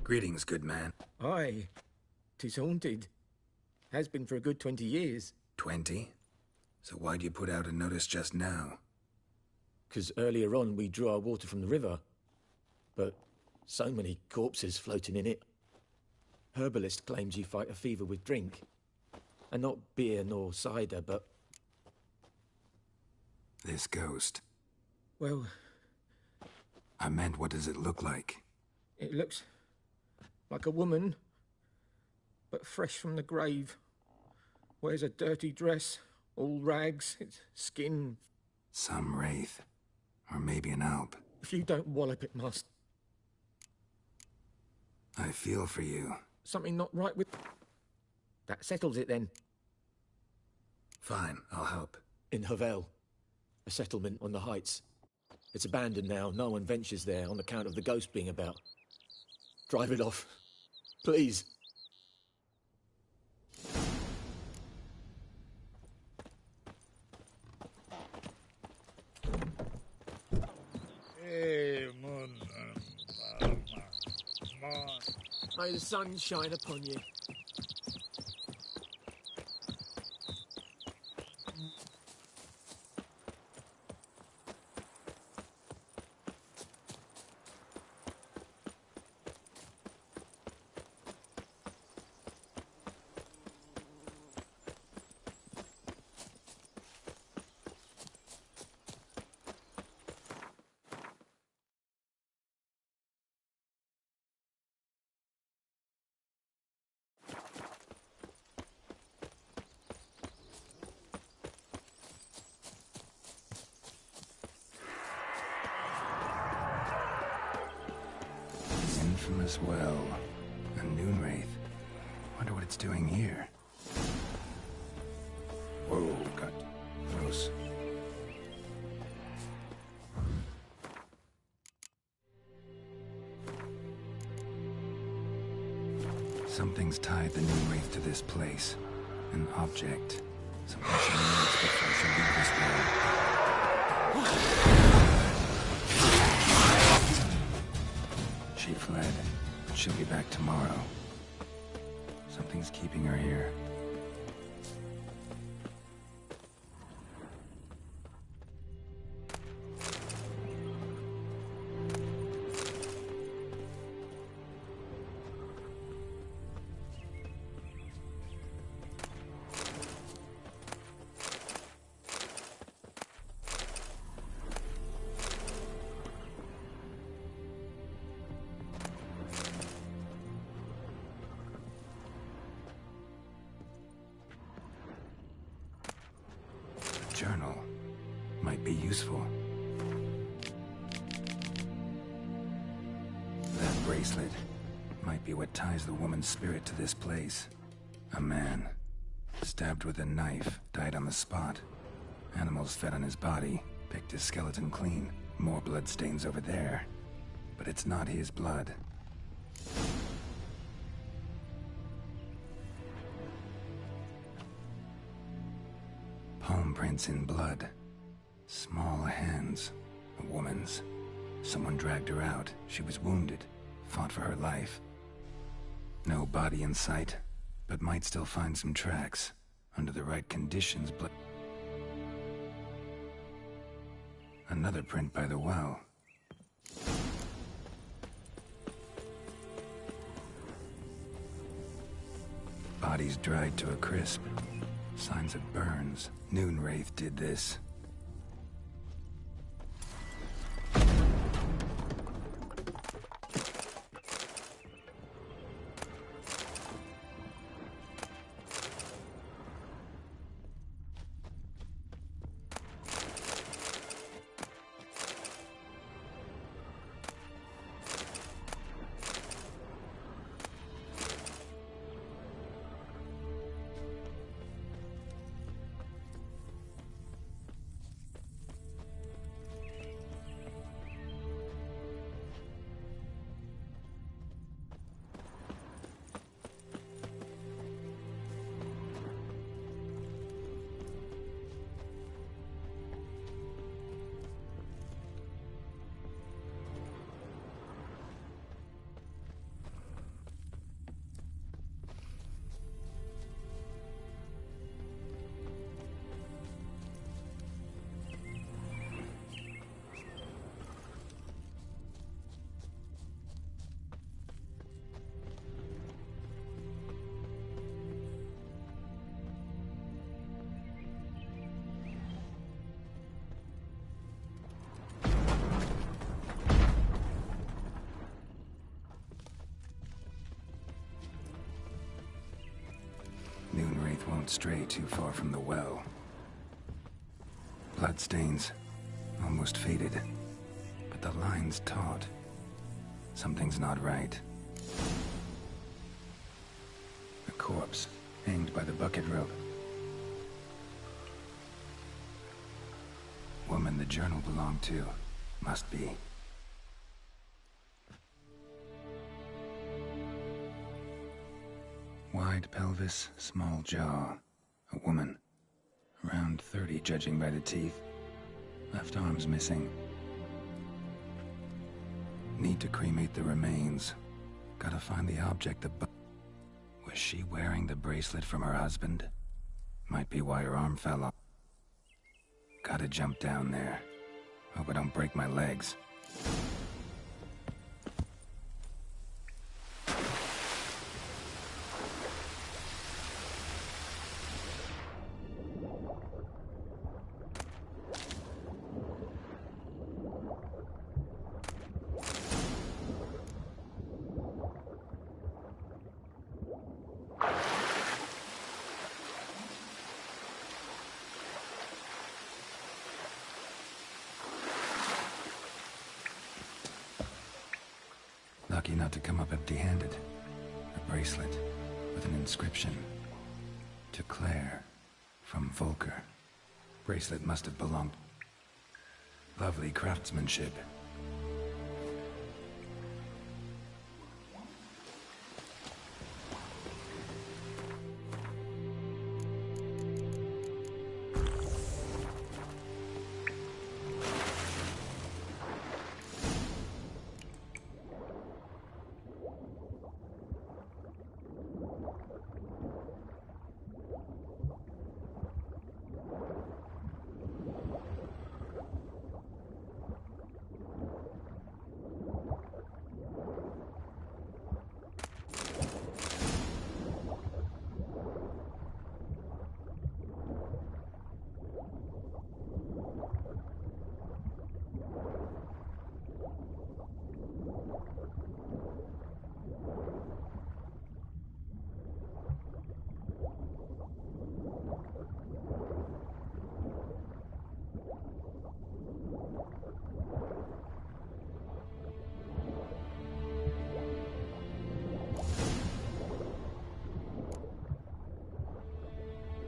Greetings, good man. Aye. 'Tis haunted. Has been for a good 20 years. 20? So why'd you put out a notice just now? 'Cause earlier on we drew our water from the river. But so many corpses floating in it. Herbalist claims you fight a fever with drink. And not beer nor cider, but... This ghost. Well... I meant, what does it look like? It looks like a woman, but fresh from the grave. Wears a dirty dress, all rags, its skin... Some wraith. Or maybe an alp. If you don't wallop it, Master... I feel for you. Something not right with... That settles it, then. Fine, I'll help. In Havel, a settlement on the heights. It's abandoned now. No one ventures there on account of the ghost being about. Drive it off. Please. May the sun shine upon you. this well. A Noonwraith. Wonder what it's doing here. Whoa, got close. Something's tied the Noonwraith to this place. An object. Something she needs before she leaves this world. She fled, but she'll be back tomorrow. Something's keeping her here. Journal might be useful. That bracelet might be what ties the woman's spirit to this place. A man, stabbed with a knife, died on the spot. Animals fed on his body, picked his skeleton clean. More bloodstains over there. But it's not his blood. Palm prints in blood. Small hands. A woman's. Someone dragged her out. She was wounded. Fought for her life. No body in sight, but might still find some tracks. Under the right conditions, but... Another print by the well. Bodies dried to a crisp. Signs of burns. Noonwraith did this. Noonwraith won't stray too far from the well. Bloodstains, almost faded, but the line's taut. Something's not right. A corpse, hanged by the bucket rope. Woman the journal belonged to, must be. Wide pelvis, small jaw. A woman. Around 30, judging by the teeth. Left arm's missing. Need to cremate the remains. Gotta find the object that... Was she wearing the bracelet from her husband? Might be why her arm fell off. Gotta jump down there. Hope I don't break my legs. lucky not to come up empty-handed. A bracelet with an inscription. To Claire, from Volker. Bracelet must have belonged... Lovely craftsmanship.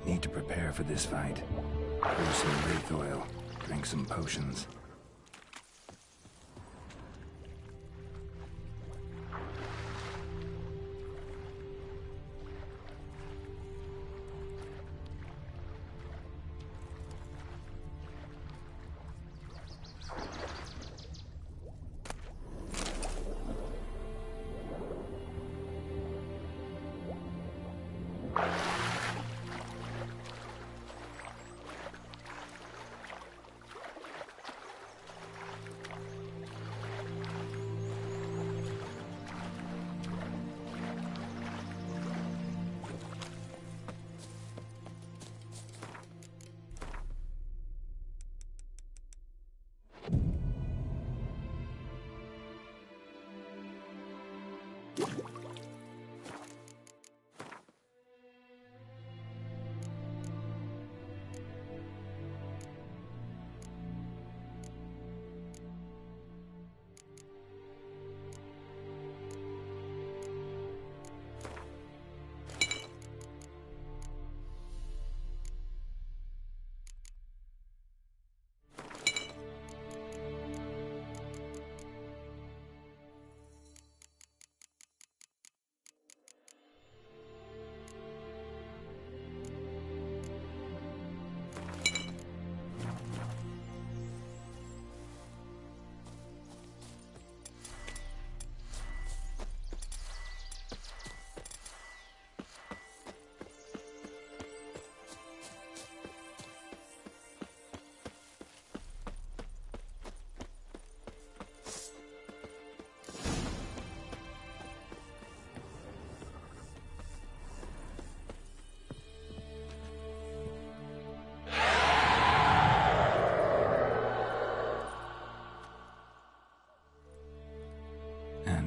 Need to prepare for this fight. Brew some wraith oil, drink some potions.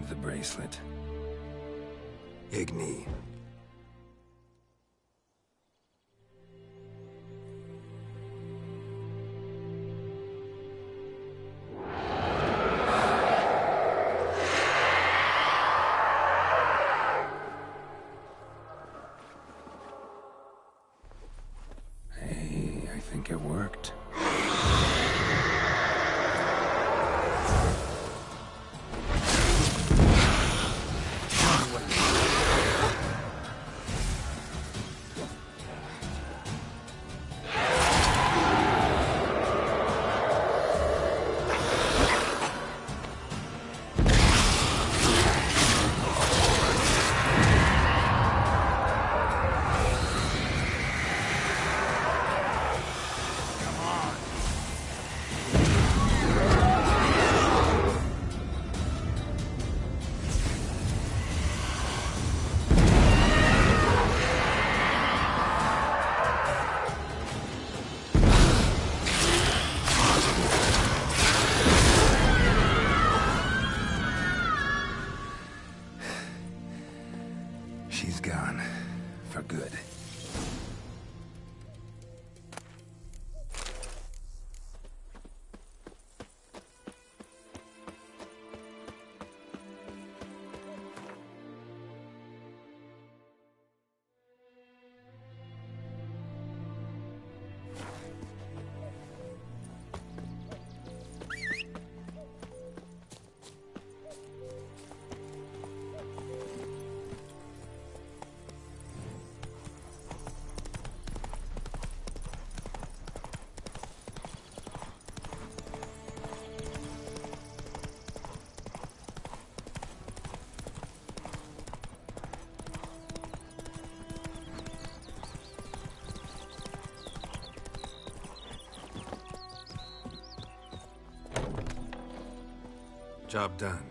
The bracelet. Igni. Hey, I think it worked. She's gone. For good. Job done.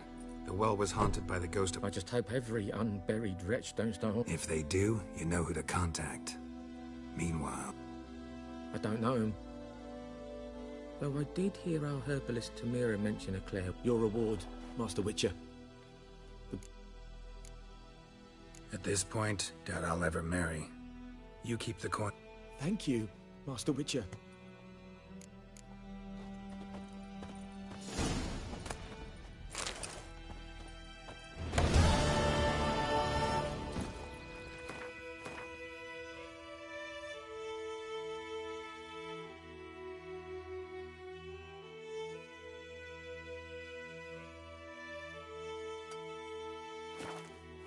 The well was haunted by the ghost of... I just hope every unburied wretch don't start... If they do, you know who to contact. Meanwhile... I don't know him. Though I did hear our herbalist Tamira mention a Claire. Your reward, Master Witcher. At this point, doubt I'll ever marry. You keep the coin. Thank you, Master Witcher.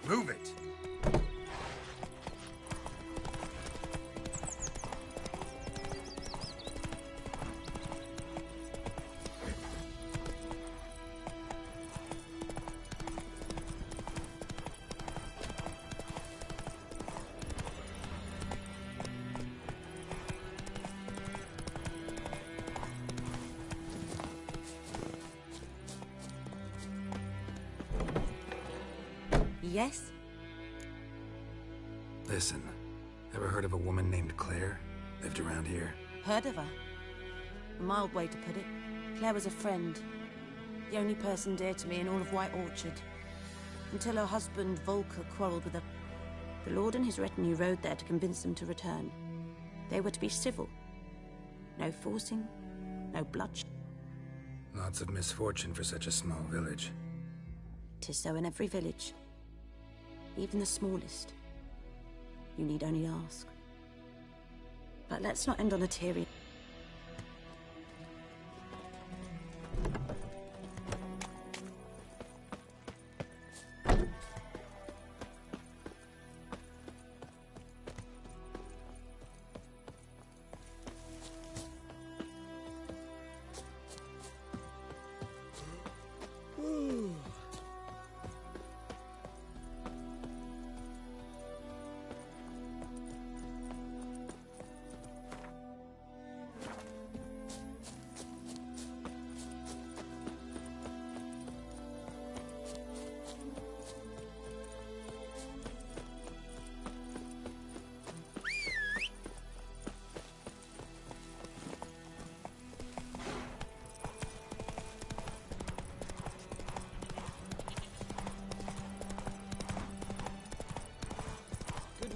Move it! Yes? Listen, ever heard of a woman named Claire? Lived around here? Heard of her? A mild way to put it. Claire was a friend. The only person dear to me in all of White Orchard. Until her husband, Volker, quarrelled with her. The Lord and his retinue rode there to convince them to return. They were to be civil. No forcing, no bloodshed. Lots of misfortune for such a small village. 'Tis so in every village. Even the smallest. You need only ask. But let's not end on a teary...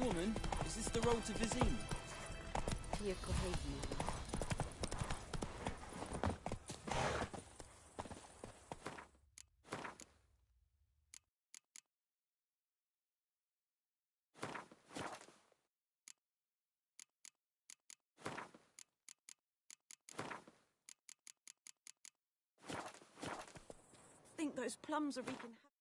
Woman, is this the road to Vizim? Think those plums are wreaking havoc.